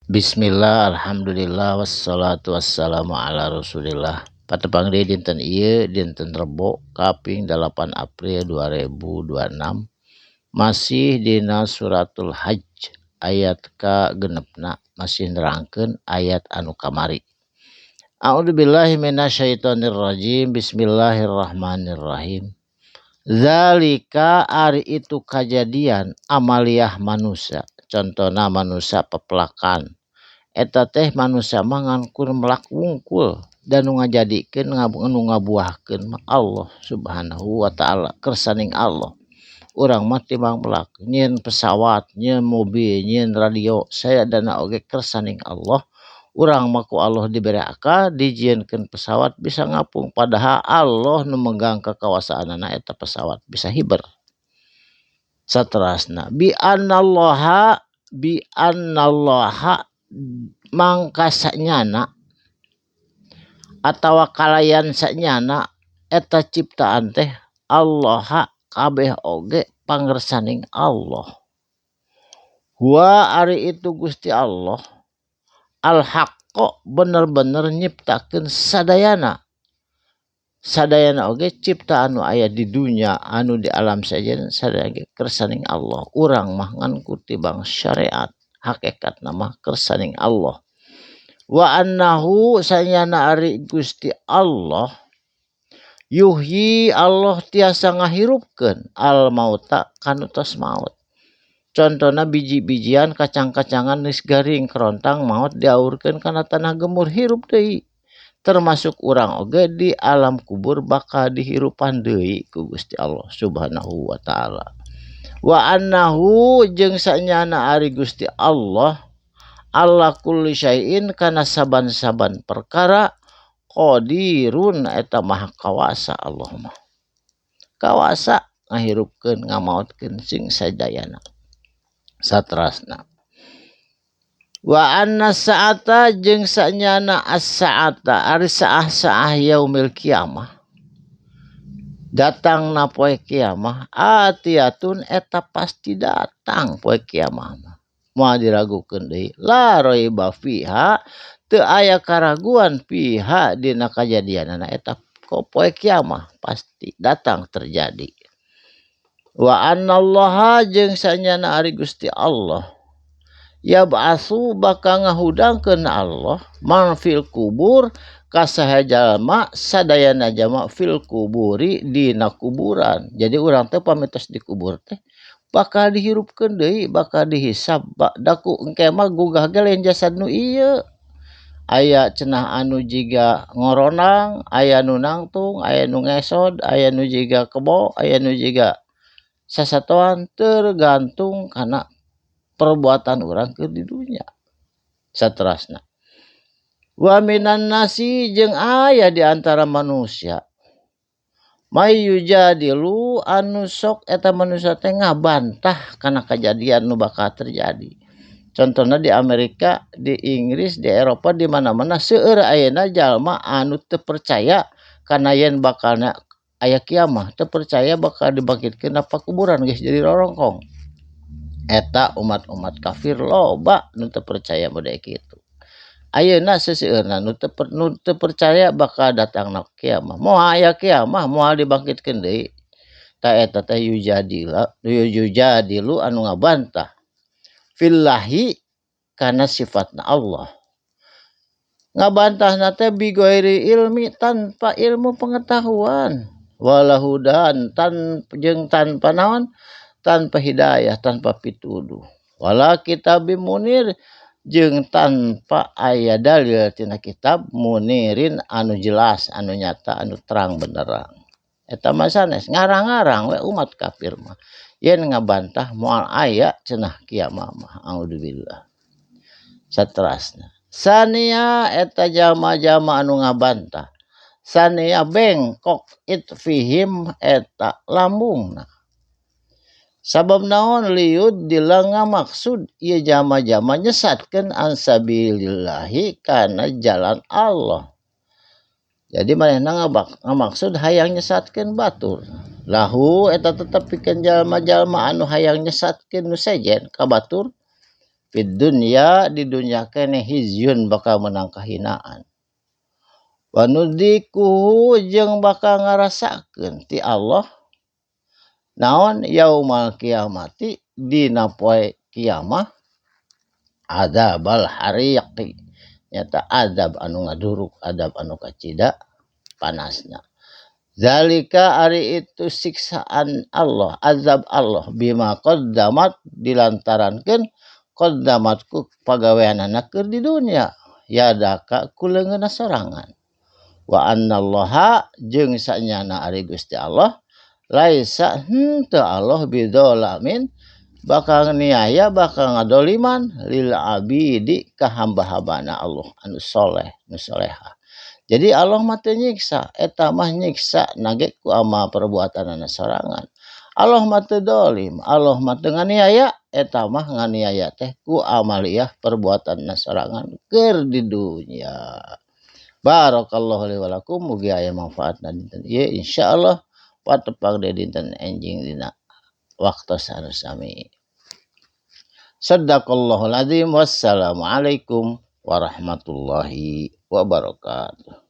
Bismillah, alhamdulillah, wassalatu wassalamu ala rasulillah. Patepangri dinten ieu dinten Rebo kaping 8 April 2026. Masih dina suratul Hajj ayat ka genepna, masih nerangkeun ayat anu kamari. A'udzubillahi minasyaitonirrajim. Bismillahirrahmanirrahim. Zalika ari itu kejadian amaliyah manusia. Contohna manusia pepelakan. Eta teh manusia mangankur melak wungkul dan ngajadikeun ngabuahkeun Allah Subhanahu wa taala kersaning Allah. Urang mah timbang melak nyeun pesawat, nyeun mobil, nyeun radio, saya dana oge kersaning Allah. Urang mah ku Allah diberi akal dijieunkeun pesawat bisa ngapung padahal Allah nu megang kekuasaanna eta pesawat bisa hiber. Saterasna bi anallaha mangka sanyana atawa kalayan sanyana eta ciptaan teh Allah kabeh oge pangersaning Allah. Wa ari itu Gusti Allah al haqqo bener-bener nyiptakeun sadayana. Sadayana oge ciptaan anu aya di dunia anu di alam saja sadaya ge kersaning Allah. Urang mah ngan kutibang syariat hakikat nama kersaning Allah. Wa annahu sanyana ari Gusti Allah yuhyi Allah tiasa ngahirupkeun al mauta kana tos maut. Contohna biji-bijian kacang-kacangan geus garing kerontang maut diaurkeun kana tanah gemur hirup deui. Termasuk urang oge di alam kubur bakal dihirupan deui ku Gusti Allah Subhanahu wa taala. Wa annahu jeung sanyana ari Gusti Allah Allah kulli syai'in kana saban-saban perkara qadirun eta maha kawasa Allah mah. Kawasa ngahirupkeun ngamaotkeun sing sadayana. Saterasna. Wa anna sa'ata jeung sanyana as-sa'ata ari saah-saah yaumil kiamah. Datangna poe kiamah atiyatun eta pasti datang poe kiamah mah. Moal diragukeun deui la raiba fiha teu aya karaguan fiha dina kajadianna eta poe kiamah pasti datang terjadi. Wa anallaha jeung sanyana ari Gusti Allah yab'atsu bakal ngahudangkeun Allah man fil kubur ka saha jalma sadayana jalma fil kuburi dina kuburan. Jadi urang teh pamitos dikubur teh bakal dihirupkeun deui, bakal dihisab. Daku engke mah gugah ge lain jasad nu ieu. Aya cenah anu jiga ngoronang, aya nu nangtung, aya nu ngesod, aya nu jiga kebo, aya nu jiga sasatoan tergantung kana perbuatan urang keur di dunya. Saterasna. Wa minan nasi jeung aya di antara manusia may yujadilu anu sok eta manusia teh ngabantah kana kejadian nu bakal terjadi. Contohna di Amerika, di Inggris, di Eropa, di mana-mana seueur ayeuna jalma anu teu percaya kana yen bakalna aya kiamah, teu percaya bakal dibangkitkeun apa kuburan geus jadi rorongkong. Eta umat-umat kafir loba nu teu percaya model kitu. Ayeuna seseueurna nu teu percaya bakal datangna kiamah. Moal aya kiamah, moal dibangkitkeun deui. Ta eta teh yujadilu anu ngabantah fillahi kana sifatna Allah. Ngabantahna teh bi ghairi ilmi tanpa ilmu pengetahuan. Walahudan jeung tanpa naon? Tanpa hidayah, tanpa pituduh. Wala kitabim munir jeung tanpa aya dalil tina kitab munirin anu jelas, anu nyata, anu terang benderang. Eta mah sanes ngarang-ngarang we umat kafir mah. Yen ngabantah moal aya cenah kiamah mah. Auzubillah. Saterasna. Sania eta jalma-jalma anu ngabantah. Sania bengkok itfihim eta lambungna. Sabab naon liud dilanga maksud ieu jama-jama nyesatkeun ansabilillahi kana jalan Allah. Jadi manehna ngamaksud hayang nyesatkeun batur. Lahu eta tetep pikeun jalma-jalma anu hayang nyesatkeun nu sejen ka batur Fid dunya di dunya kene hizyun bakal menang kahinaan. Wa nudzikuhu jeung bakal ngarasakeun ti Allah naon yaumal kiamati dina poe kiamah adzabal hariqi nyata adab anu ngaduruk adab anu kacida panasna. Zalika ari itu siksaan Allah, azab Allah bima qaddamat dilantarankeun qaddamatku pagaweanana keur di dunia yadaka kuleungeunna sorangan. Wa annallaha jeung sanyana ari Gusti Allah laisa henteu Allah bidzalamin bakal niaya bakal ngadoliman lil abidi ka hamba-hambana Allah anu soleh nu soleha. Jadi Allah mah teu nyiksa, eta mah nyiksa nage ku amal perbuatanana sorangan. Allah mah teu dolim, Allah mah teu nganiaya, eta mah nganiaya teh ku amaliyah perbuatanna sorangan keur di dunya. Barakallahu li wa lakum mugi aya manfaatna dinten ieu insyaallah patepang deui dinten enjing dina waktu anu sami. Shadaqallahul azim. Wassalamualaikum warahmatullahi wabarakatuh.